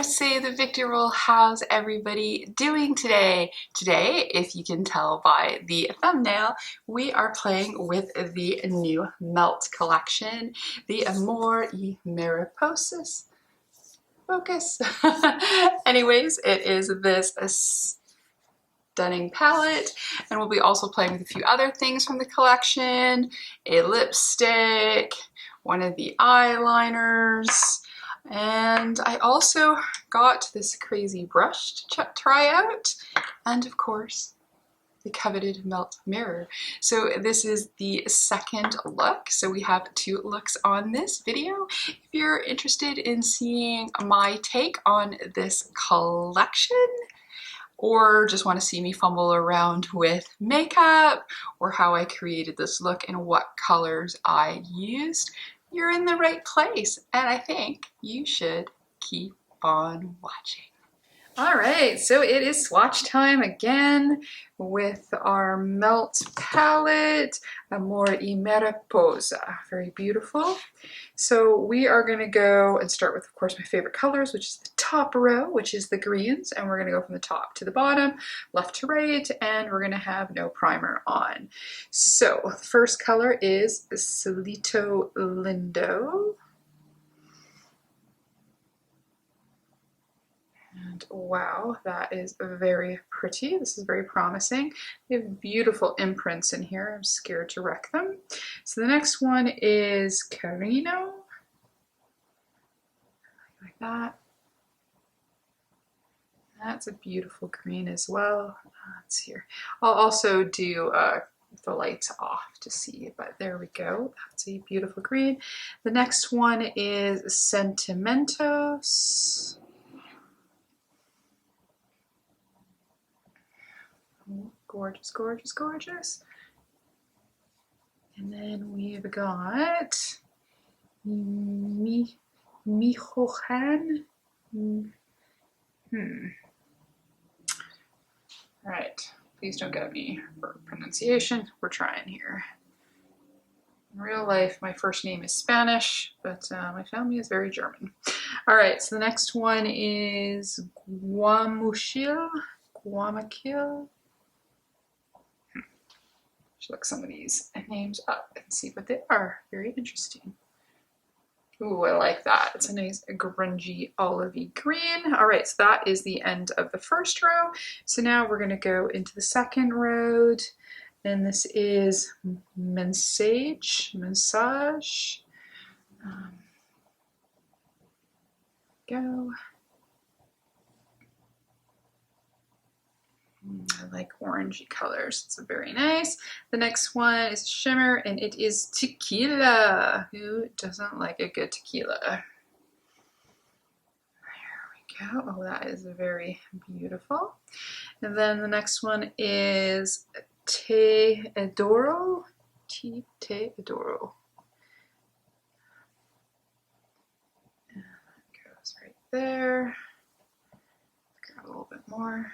here, say the victor roll. How's everybody doing today? Today, if you can tell by the thumbnail, we are playing with the new Melt collection, the Amor y Mariposa. Focus. Anyways, it is this stunning palette, and we'll be also playing with a few other things from the collection, a lipstick, one of the eyeliners, and I also got this crazy brush to try out, and of course the coveted Melt mirror. So this is the second look. So we have two looks on this video. If you're interested in seeing my take on this collection, or just want to see me fumble around with makeup, or how I created this look and what colors I used, you're in the right place, and I think you should keep on watching. All right, so it is swatch time again with our Melt palette, Amor y Mariposa. Very beautiful. So we are going to go and start with, of course, my favorite colors, which is the top row, which is the greens, and we're going to go from the top to the bottom, left to right, and we're going to have no primer on. So the first color is Salito Lindo. And wow, that is very pretty. This is very promising. They have beautiful imprints in here. I'm scared to wreck them. So the next one is Carino. Like that. That's a beautiful green as well. Let's see here. I'll also do the lights off to see, but there we go. That's a beautiful green. The next one is Sentimentos. Gorgeous, gorgeous, gorgeous. And then we've got Michohan. All right, please don't get me for pronunciation. We're trying here. In real life, my first name is Spanish, but my family is very German. All right, so the next one is Guamuchil. Should look some of these names up and see what they are. Very interesting. Ooh, I like that. It's a nice grungy olivey green. All right, so that is the end of the first row. So now we're going to go into the second row, and this is Mensage. Go. I like orangey colors. It's very nice. The next one is shimmer, and it is Tequila. Who doesn't like a good tequila? There we go. Oh, that is very beautiful. And then the next one is Te Adoro. Te Adoro. And that goes right there. Grab a little bit more.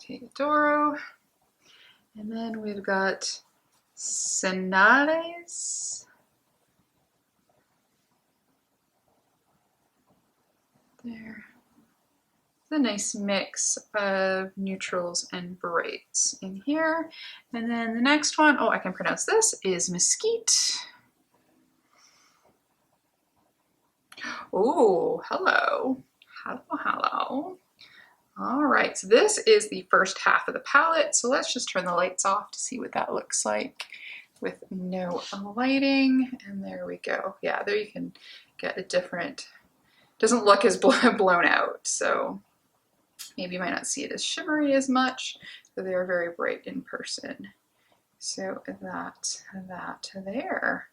Adoro. And then we've got Senales. There. It's a nice mix of neutrals and brights in here. And then the next one, oh, I can pronounce this, is Mesquite. Oh, hello. Hello, hello. All right, so this is the first half of the palette. So let's just turn the lights off to see what that looks like with no lighting. And there we go. Yeah, there you can get a different, doesn't look as blown out. So maybe you might not see it as shimmery as much, but they are very bright in person. So that there.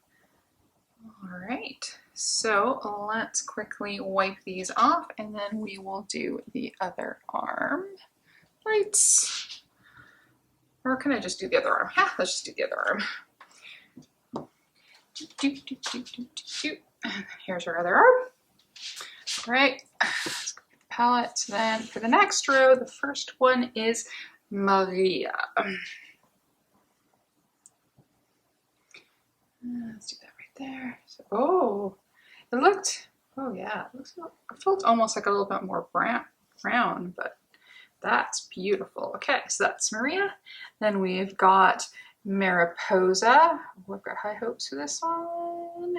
All right, so let's quickly wipe these off, and then we will do the other arm. Lights. Or can I just do the other arm? Yeah, let's just do the other arm. And here's our other arm. All right, let's go get the palette. So then for the next row, the first one is Maria. Let's do that right there. So, oh, it looked Oh yeah, it looks, I felt almost like a little bit more brown, but that's beautiful. Okay, so that's Maria. Then we've got Mariposa. We've got high hopes for this one.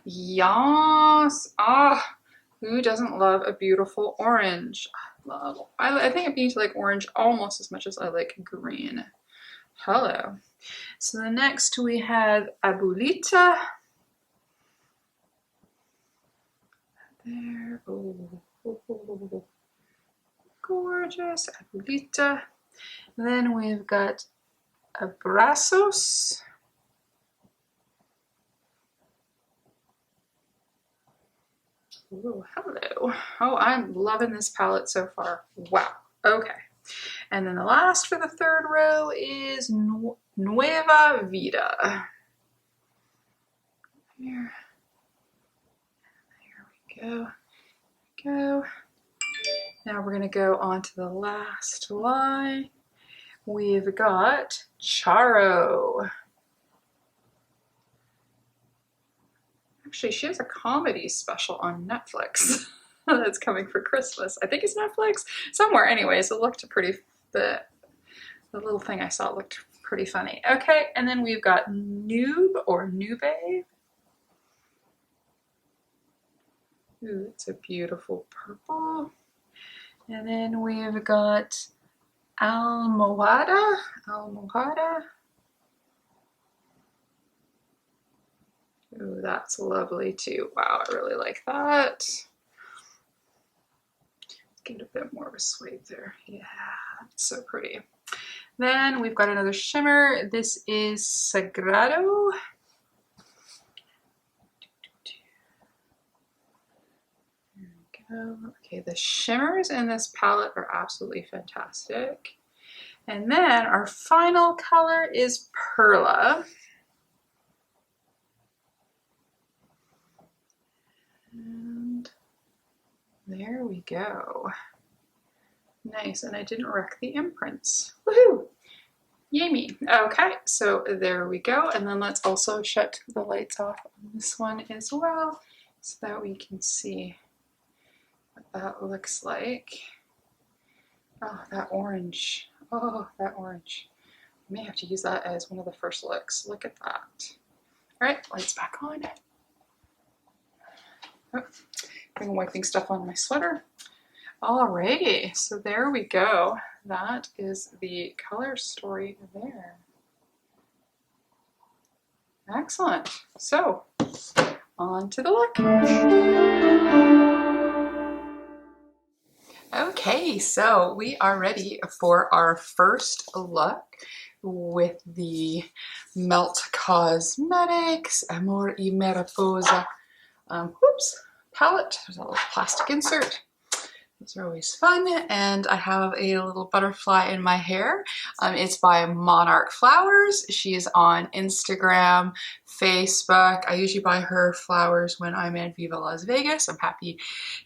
Yes. Ah, who doesn't love a beautiful orange? I think I'm beginning to like orange almost as much as I like green. Hello. So the next we have Abuelita. There. Oh, gorgeous. Abuelita. Then we've got Abrazos. Ooh, hello. Oh, I'm loving this palette so far. Wow. Okay. And then the last for the third row is Nueva Vida. Here. There we go. Now we're going to go on to the last line. We've got Charo. Actually, she has a comedy special on Netflix that's coming for Christmas. I think it's Netflix somewhere. Anyways, it looked pretty. The little thing I saw looked pretty funny. Okay, and then we've got Noob or Nube. Ooh, it's a beautiful purple. And then we've got Almohada. Ooh, that's lovely too. Wow, I really like that. Let's get a bit more of a suede there. Yeah, it's so pretty. Then we've got another shimmer. This is Sagrado. There we go. Okay, the shimmers in this palette are absolutely fantastic. And then our final color is Perla. And there we go. Nice, and I didn't wreck the imprints. Woohoo! Yay me. Okay, so there we go. And then let's also shut the lights off on this one as well so that we can see what that looks like. Oh, that orange. Oh, that orange. I may have to use that as one of the first looks. Look at that. All right, lights back on. Oh, I'm wiping stuff on my sweater. Alrighty, so there we go. That is the color story there. Excellent. So, on to the look. Okay, so we are ready for our first look with the Melt Cosmetics Amor y Mariposa palette. There's a little plastic insert. Those are always fun, and I have a little butterfly in my hair. It's by Monarch Flowers. She is on Instagram, Facebook. I usually buy her flowers when I'm in Viva Las Vegas. I'm happy,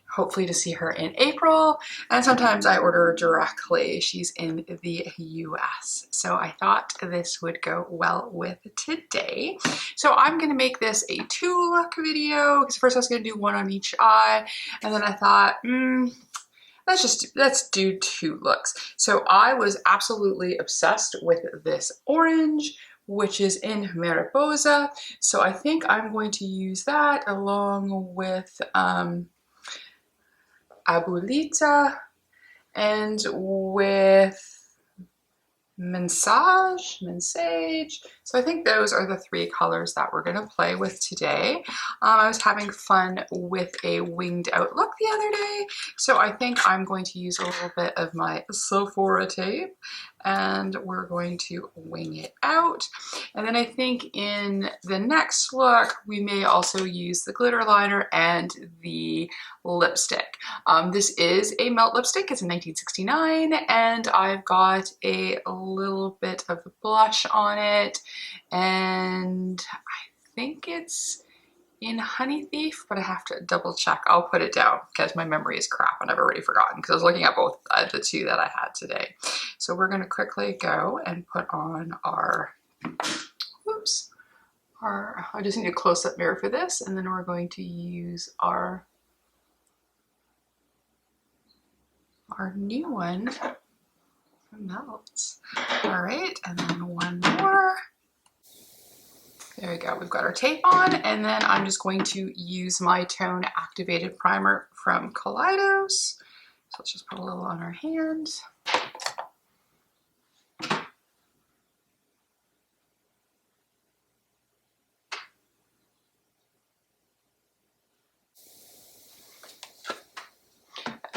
hopefully, to see her in April, and sometimes I order directly. She's in the US, so I thought this would go well with today. So I'm going to make this a 2-look video, because first I was going to do one on each eye, and then I thought, let's do 2 looks. So I was absolutely obsessed with this orange, which is in Mariposa. So I think I'm going to use that along with Abuelita and with Mensage. So I think those are the 3 colors that we're going to play with today. I was having fun with a winged out look the other day, so I think I'm going to use a little bit of my Sephora tape and we're going to wing it out. And then I think in the next look, we may also use the glitter liner and the lipstick. This is a matte lipstick. It's a 1969, and I've got a little bit of blush on it, and I think it's in Honey Thief, but I have to double check. I'll put it down because my memory is crap and I've already forgotten because I was looking at both the 2 that I had today. So we're going to quickly go and put on our I just need a close-up mirror for this, and then we're going to use our new one for melts. All right, and then one more. There we go, we've got our tape on, and then I'm just going to use my Tone Activated Primer from Kaleidos. So let's just put a little on our hand.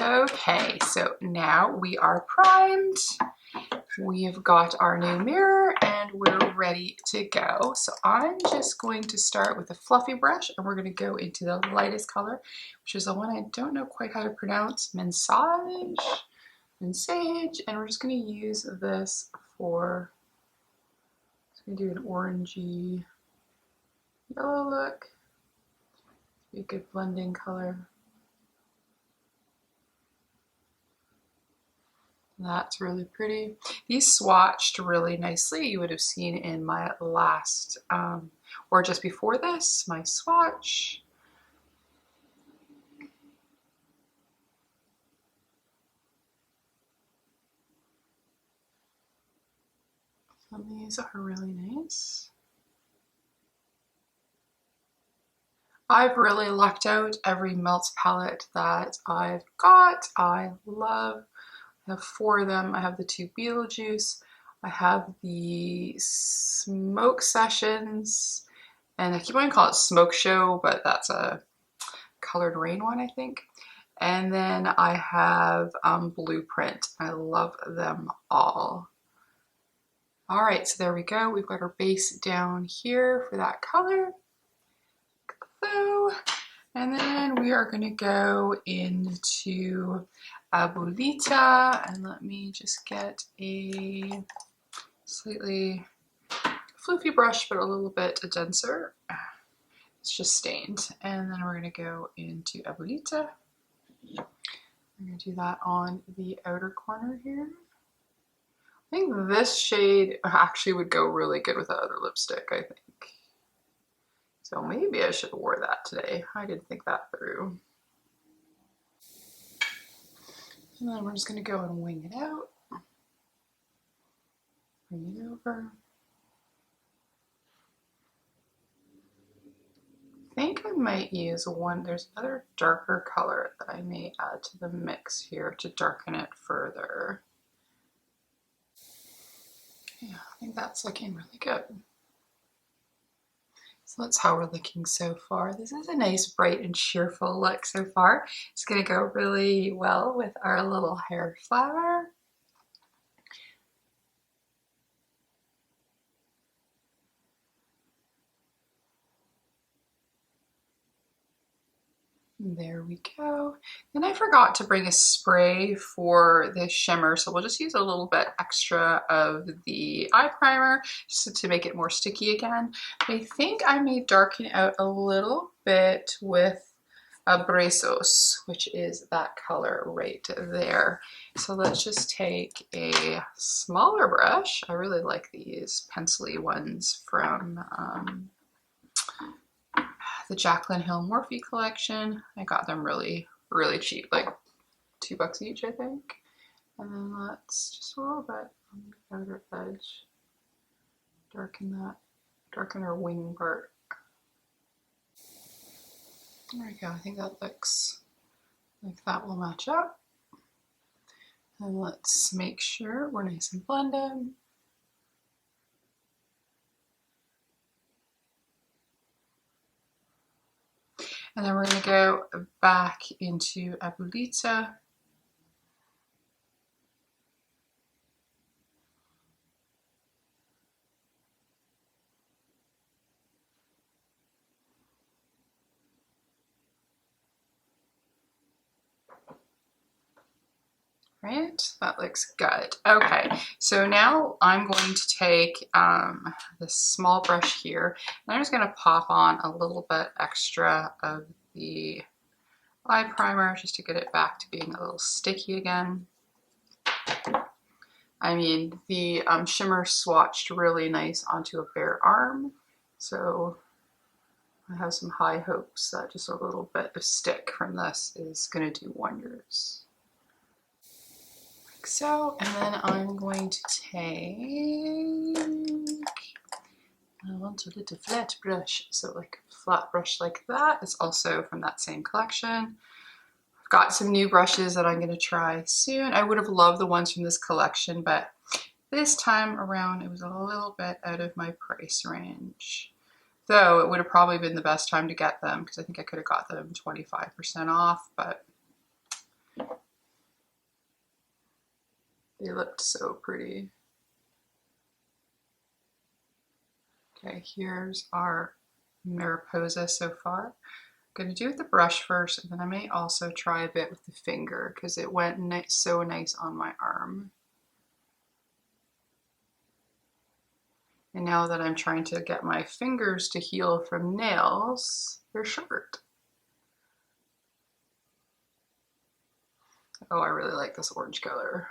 Okay, so now we are primed. We've got our new mirror and we're ready to go. So I'm just going to start with a fluffy brush, and we're going to go into the lightest color, which is the one I don't know quite how to pronounce, Mensage, and we're just going to use this for, it's going to do an orangey yellow look. Be a good blending color. That's really pretty. These swatched really nicely. You would have seen in my last, or just before this, my swatch. Some of these are really nice. I've really lucked out. Every Melts palette that I've got, I love. I have 4 of them. I have the 2 Beetlejuice, I have the Smoke Sessions, and I keep wanting to call it Smoke Show, but that's a Colored Rain one, I think. And then I have Blueprint. I love them all. All right, so there we go. We've got our base down here for that color. So, and then we are going to go into Abuelita, and let me just get a slightly floofy brush, but a little bit denser. It's just stained. And then we're going to go into Abuelita. I'm going to do that on the outer corner here. I think this shade actually would go really good with that other lipstick, I think. So maybe I should have wore that today. I didn't think that through. And then we're just going to go and wing it out. Bring it over. I think I might use one. There's another darker color that I may add to the mix here to darken it further. Yeah, I think that's looking really good. So that's how we're looking so far. This is a nice, bright, and cheerful look so far. It's going to go really well with our little hair flower. There we go. And I forgot to bring a spray for this shimmer, so we'll just use a little bit extra of the eye primer just to make it more sticky again. But I think I may darken out a little bit with Abrazos, which is that color right there. So let's just take a smaller brush. I really like these pencil-y ones from the Jaclyn Hill Morphe collection. I got them really, really cheap, like $2 each, I think. And then let's just a little bit on the outer edge, darken our wing part. There we go. I think that looks like that will match up. And let's make sure we're nice and blended. And then we're going to go back into Abuelita. Right, that looks good. Okay, so now I'm going to take this small brush here, and I'm just going to pop on a little bit extra of the eye primer just to get it back to being a little sticky again. I mean, the shimmer swatched really nice onto a bare arm, So I have some high hopes that just a little bit of stick from this is going to do wonders. Like so, and then I'm going to take, I want a little flat brush, so like a flat brush like that. It's also from that same collection. I've got some new brushes that I'm going to try soon. I would have loved the ones from this collection, but this time around it was a little bit out of my price range. Though it would have probably been the best time to get them because I think I could have got them 25% off, but they looked so pretty. Okay, here's our Mariposa so far. I'm going to do with the brush first, and then I may also try a bit with the finger because it went so nice on my arm. And now that I'm trying to get my fingers to heal from nails, they're short. Oh, I really like this orange color.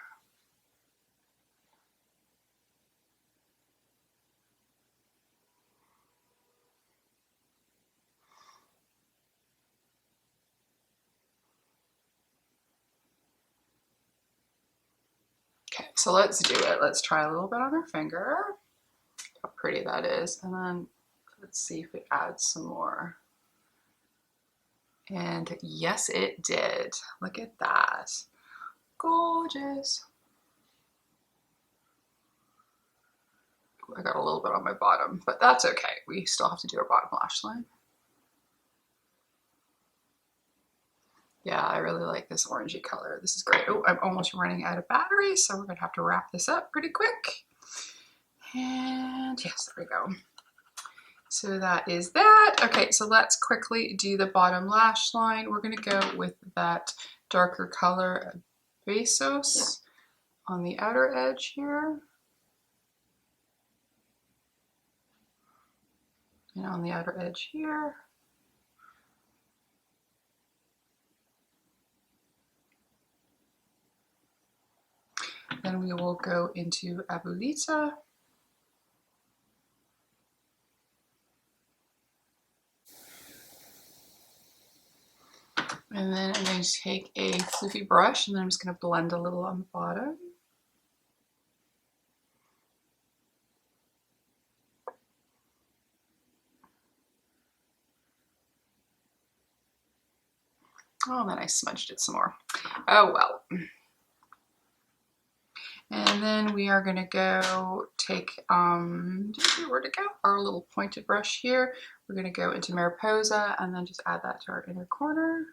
Okay, so let's do it. Let's try a little bit on our finger. How pretty that is. And then let's see if it adds some more. And yes, it did. Look at that. Gorgeous. I got a little bit on my bottom, but that's okay. We still have to do our bottom lash line. Yeah, I really like this orangey color. This is great. Oh, I'm almost running out of battery, so we're gonna have to wrap this up pretty quick. And yes, there we go. So that is that. Okay, so let's quickly do the bottom lash line. We're gonna go with that darker color, Besos, on the outer edge here. And on the outer edge here. Then we will go into Abuelita. And then I'm going to take a floofy brush and then I'm just going to blend a little on the bottom. Oh, and then I smudged it some more. Oh well. And then we are going to go take, where'd it go? Our little pointed brush here. We're going to go into Mariposa and then just add that to our inner corner.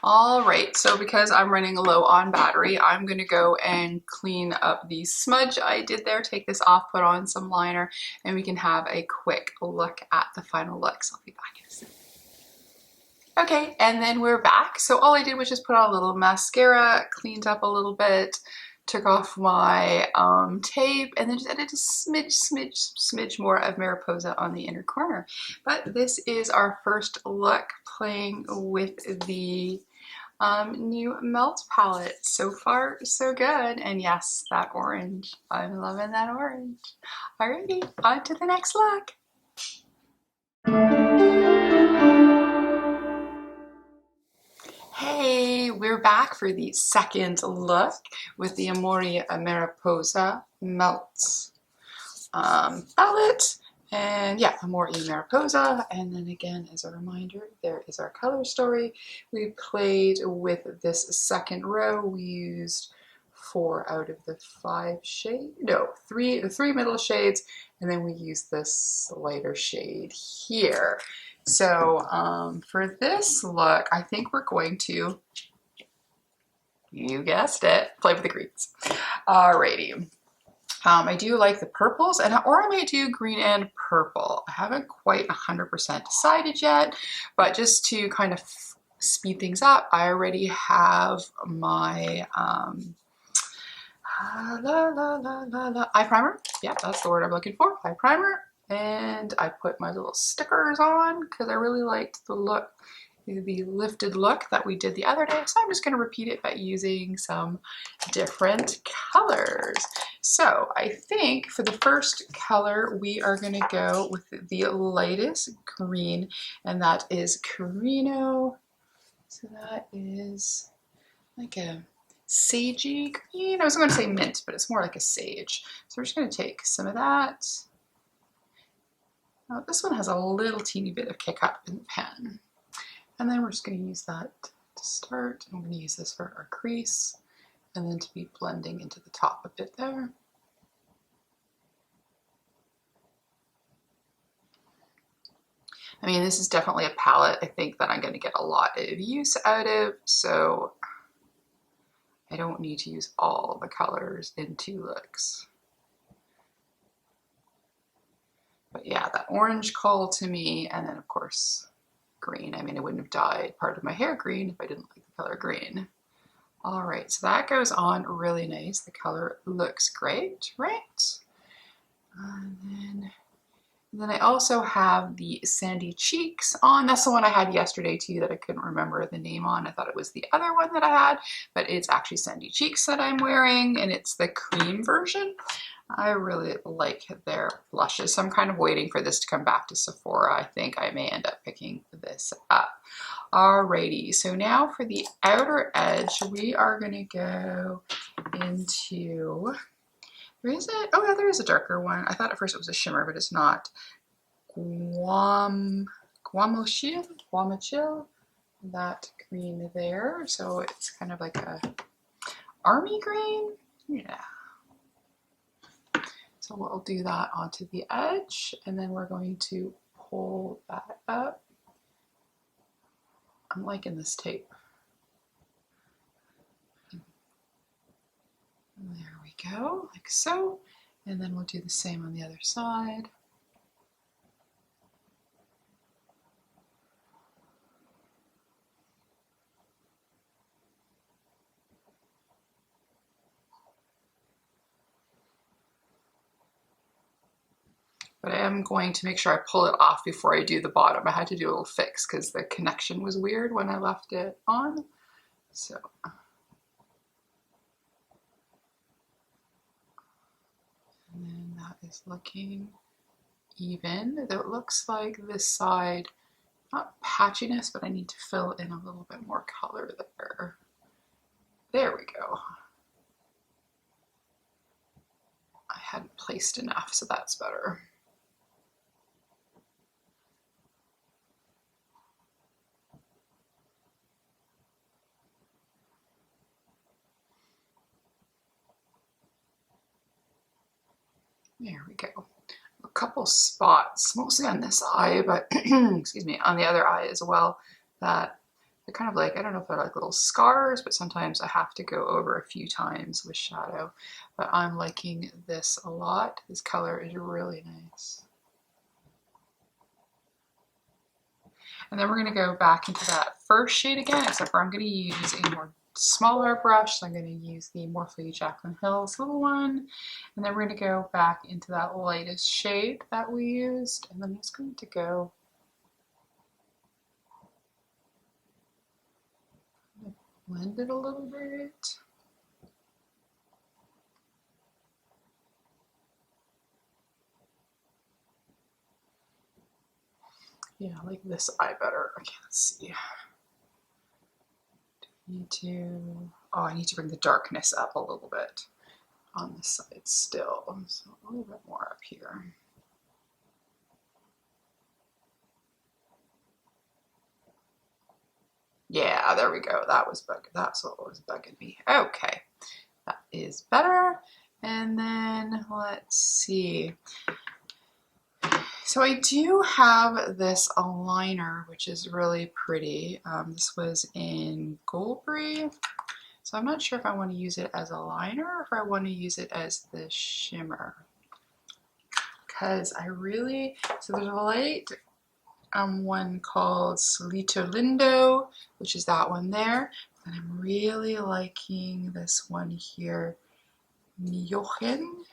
All right, so because I'm running low on battery, I'm gonna go and clean up the smudge I did there, take this off, put on some liner, and we can have a quick look at the final look. So I'll be back in a second. Okay, and then we're back. So all I did was just put on a little mascara, cleaned up a little bit, took off my tape, and then just added a smidge more of Mariposa on the inner corner. But this is our first look playing with the new melt palette. So far, so good. And yes, that orange. I'm loving that orange. Alrighty, on to the next look. Hey, we're back for the second look with the Amor Mariposa Melt palette. And yeah, Amor Mariposa. And then again, as a reminder, there is our color story. We played with this second row. We used 4 out of the 5 shades. No, the 3 middle shades. And then we used this lighter shade here. So for this look, I think we're going to, you guessed it, play with the greens. Alrighty. I do like the purples, or I might do green and purple. I haven't quite 100% decided yet, but just to kind of speed things up, I already have my eye primer. Yeah, that's the word I'm looking for, eye primer. And I put my little stickers on because I really liked the look, the lifted look that we did the other day. So I'm just going to repeat it by using some different colors. So I think for the first color, we are going to go with the lightest green, and that is Carino. So that is like a sagey green. I was going to say mint, but it's more like a sage. So we're just going to take some of that. Now, this one has a little teeny bit of kick up in the pen. And then we're just going to use that to start. I'm going to use this for our crease and then to be blending into the top a bit there. I mean, this is definitely a palette I think that I'm going to get a lot of use out of, so I don't need to use all the colors in 2 looks. But yeah, that orange call to me, and then of course green. I mean, I wouldn't have dyed part of my hair green if I didn't like the color green. All right, so that goes on really nice. The color looks great, right? And then I also have the Sandy Cheeks on. That's the one I had yesterday too that I couldn't remember the name on. I thought it was the other one that I had, but it's actually Sandy Cheeks that I'm wearing, and it's the cream version. I really like their blushes, so I'm kind of waiting for this to come back to Sephora. I think I may end up picking this up. Alrighty, so now for the outer edge, we are gonna go into, where is it? Oh yeah, there is a darker one. I thought at first it was a shimmer, but it's not. Guamachil, that green there. So it's kind of like a army green. Yeah. So we'll do that onto the edge, and then we're going to pull that up. I'm liking this tape. There we go, like so. And then we'll do the same on the other side. But I am going to make sure I pull it off before I do the bottom. I had to do a little fix because the connection was weird when I left it on. So. And then that is looking even. Though it looks like this side, not patchiness, but I need to fill in a little bit more color there. There we go. I hadn't placed enough, so that's better. There we go. A couple spots, mostly on this eye, but excuse me, on the other eye as well, that they're kind of like, I don't know if they're like little scars, but sometimes I have to go over a few times with shadow. But I'm liking this a lot. This color is really nice. And then we're going to go back into that first shade again, except for I'm going to use a more smaller brush. So I'm going to use the Morphe Jaclyn Hill's little one. And then we're going to go back into that lightest shade that we used. And then I'm just going to go blend it a little bit. Yeah, I like this eye better. Okay, let's see. I need to bring the darkness up a little bit on this side still. So a little bit more up here. Yeah, there we go. That's what was bugging me. Okay, that is better. And then let's see. So I do have this liner, which is really pretty. This was in Goldberry. So I'm not sure if I want to use it as a liner or if I want to use it as the shimmer. Because so there's a light one called Salito Lindo, which is that one there. And I'm really liking this one here, Miochen.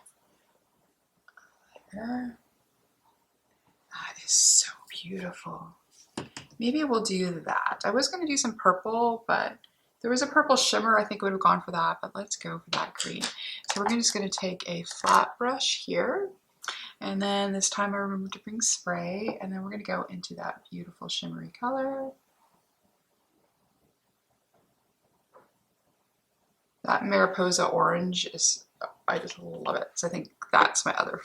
There. That is so beautiful. Maybe we'll do that. I was going to do some purple, but there was a purple shimmer. I think I would have gone for that, but let's go for that green. So we're just going to take a flat brush here. And then this time I remember to bring spray. And then we're going to go into that beautiful shimmery color. That Mariposa orange is, I just love it. So I think that's my other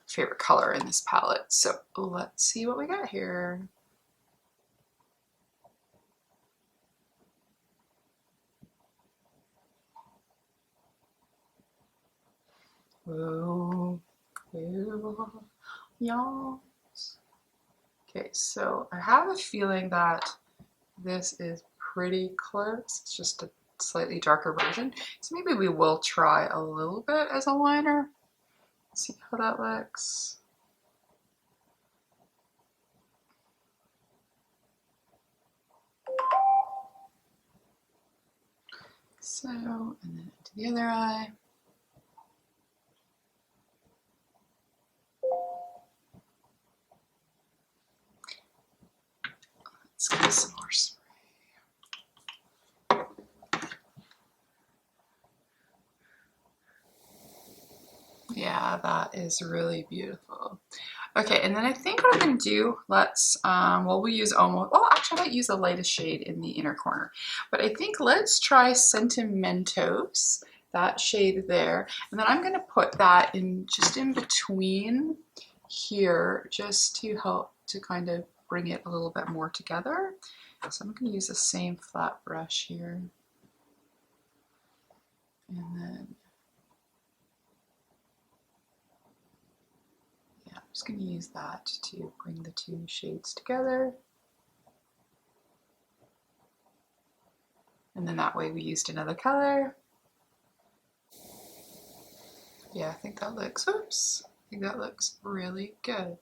favorite color in this palette. So let's see what we got here. Whoa, whoa, yes. Okay, so I have a feeling that this is pretty close. It's just a slightly darker version. So maybe we will try a little bit as a liner. See how that looks. So, and then into the other eye. Let's get some more spray. Yeah, that is really beautiful. Okay, and then I think what I'm going to do, let's, well, we'll use almost, well, actually I might use the lightest shade in the inner corner. But I think let's try Sentimentos, that shade there. And then I'm going to put that in just in between here, just to help to kind of bring it a little bit more together. So I'm going to use the same flat brush here. And then I'm just going to use that to bring the two shades together. And then that way we used another color. Yeah, I think that looks, oops, I think that looks really good.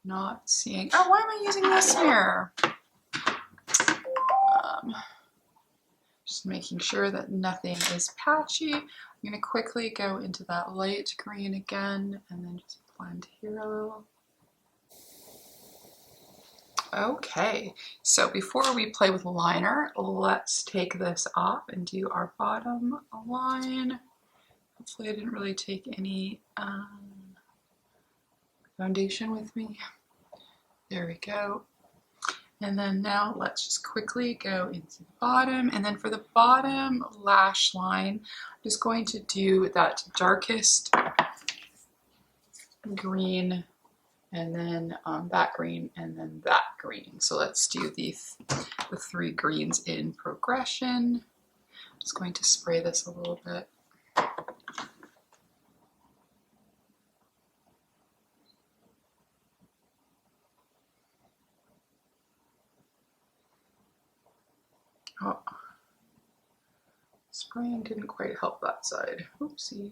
Not seeing, oh, why am I using this mirror? Just making sure that nothing is patchy. I'm going to quickly go into that light green again and then just blend here a little. Okay, so before we play with liner, let's take this off and do our bottom line. Hopefully I didn't really take any foundation with me. There we go. And then now let's just quickly go into the bottom. And then for the bottom lash line, I'm just going to do that darkest green, and then that green, and then that green. So let's do the three greens in progression. I'm just going to spray this a little bit. Oh, spraying didn't quite help that side. Oopsie.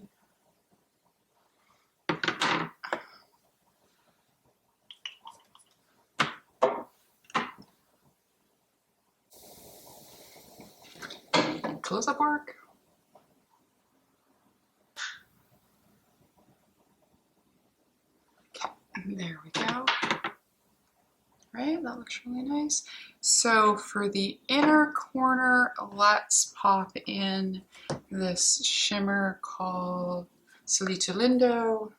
Close-up work. Okay, there we go. Right, that looks really nice. So for the inner corner, let's pop in this shimmer called Salito Lindo.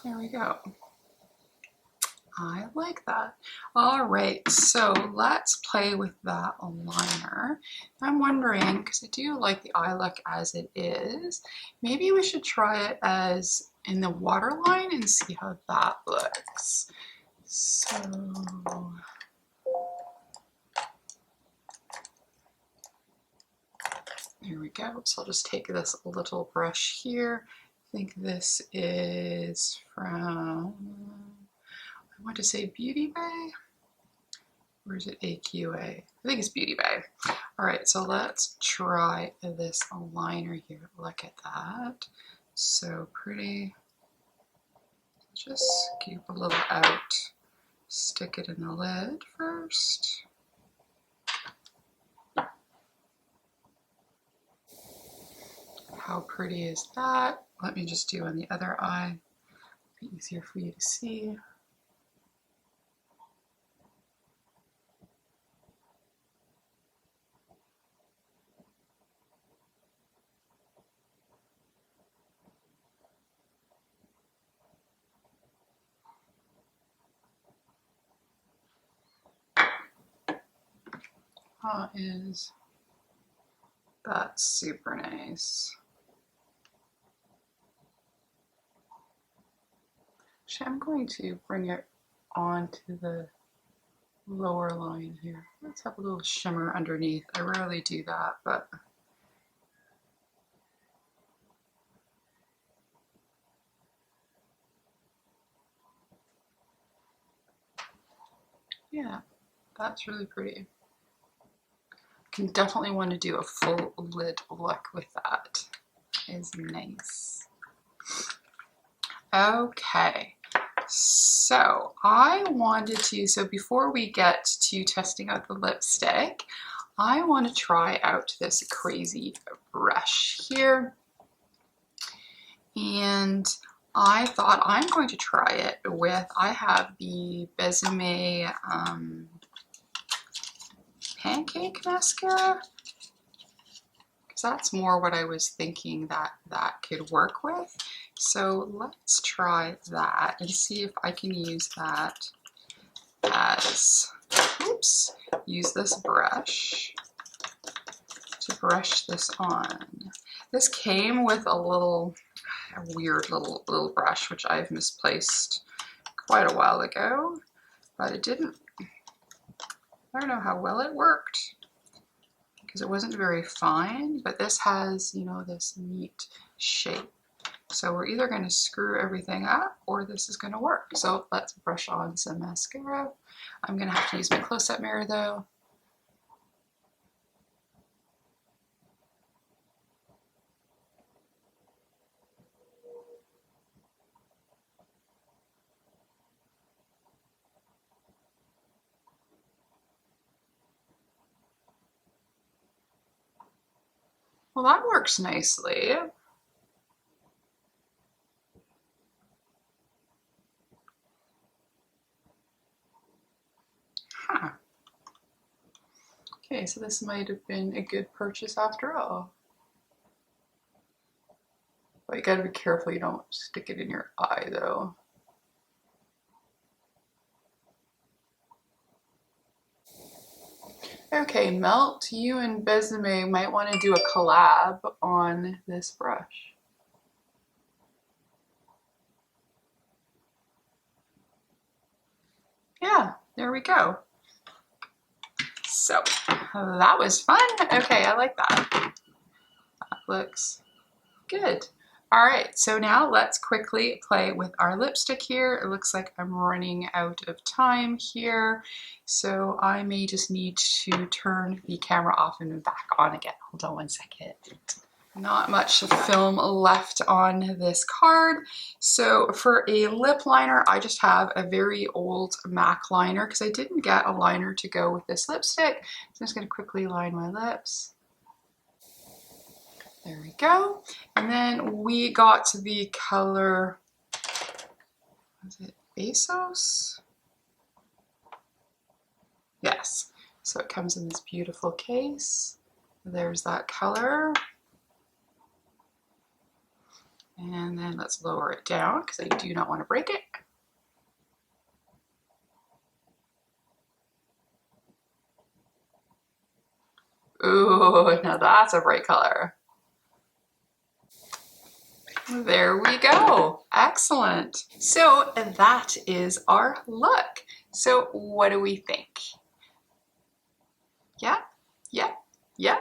There we go. I like that. All right, so let's play with that liner. I'm wondering, because I do like the eye look as it is, maybe we should try it as in the waterline and see how that looks. So here we go. So I'll just take this little brush here. I think this is from, I want to say Beauty Bay, or is it AQA? I think it's Beauty Bay. All right, so let's try this liner here. Look at that, so pretty. Just scoop a little out stick it in the lid first. How pretty is that? Let me just do on the other eye. Be easier for you to see. That's super nice. Actually, I'm going to bring it onto the lower line here. Let's have a little shimmer underneath. I rarely do that, but yeah, that's really pretty. Can definitely want to do a full lid look with that. Is nice. Okay, so so before we get to testing out the lipstick, I want to try out this crazy brush here. And I thought I'm going to try it with, I have the Besame Pancake Mascara, because that's more what I was thinking that could work with. So let's try that and see if I can use that as, use this brush to brush this on. This came with a weird little brush, which I've misplaced quite a while ago, but I don't know how well it worked because it wasn't very fine, but this has, you know, this neat shape. So we're either going to screw everything up or this is going to work. So let's brush on some mascara. I'm going to have to use my close-up mirror though. Well, that works nicely. Huh. Okay, so this might have been a good purchase after all. But you gotta be careful you don't stick it in your eye though. Okay, Melt, you and Besame might want to do a collab on this brush. Yeah, there we go. So that was fun. Okay, I like that. That looks good. All right, so now let's quickly play with our lipstick here. It looks like I'm running out of time here, so I may just need to turn the camera off and back on again. Hold on one second. Not much film left on this card. So for a lip liner, I just have a very old MAC liner because I didn't get a liner to go with this lipstick. So I'm just going to quickly line my lips. There we go. And then we got the color, was it Bezos? Yes. So it comes in this beautiful case. There's that color. And then let's lower it down because I do not want to break it. Ooh, now that's a bright color. There we go. Excellent. So that is our look. So what do we think? Yeah? Yeah? Yeah?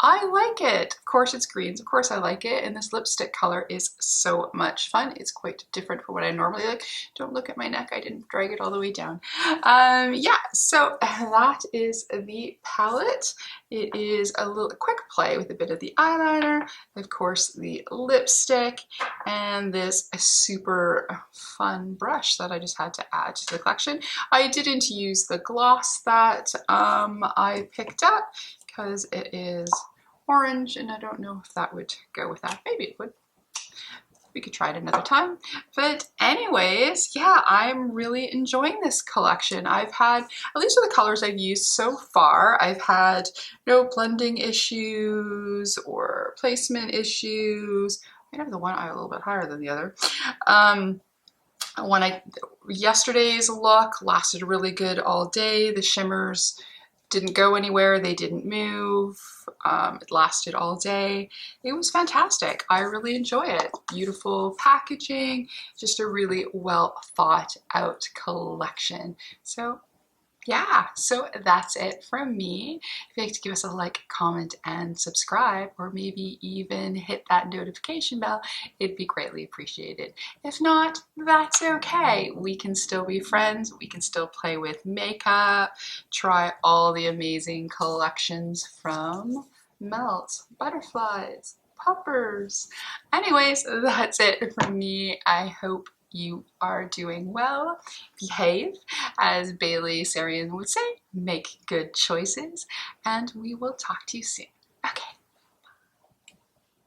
I like it. Of course it's greens, of course I like it, and this lipstick color is so much fun. It's quite different from what I normally like. Don't look at my neck, I didn't drag it all the way down. Yeah, so that is the palette. It is a little quick play with a bit of the eyeliner, of course the lipstick, and this super fun brush that I just had to add to the collection. I didn't use the gloss that I picked up because it is orange and I don't know if that would go with that. Maybe it would. We could try it another time. But anyways, yeah, I'm really enjoying this collection. I've had, at least for the colors I've used so far, I've had no blending issues or placement issues. I have the one eye a little bit higher than the other. Yesterday's look lasted really good all day. The shimmers didn't go anywhere, they didn't move. It lasted all day. It was fantastic. I really enjoy it. Beautiful packaging, just a really well thought out collection. So yeah, so that's it from me. If you'd like to give us a like, comment, and subscribe, or maybe even hit that notification bell, it'd be greatly appreciated. If not, that's okay. We can still be friends. We can still play with makeup, try all the amazing collections from Melt, butterflies, puppers. Anyways, that's it from me. I hope you are doing well. Behave, as Bailey Sarian would say, make good choices, and we will talk to you soon.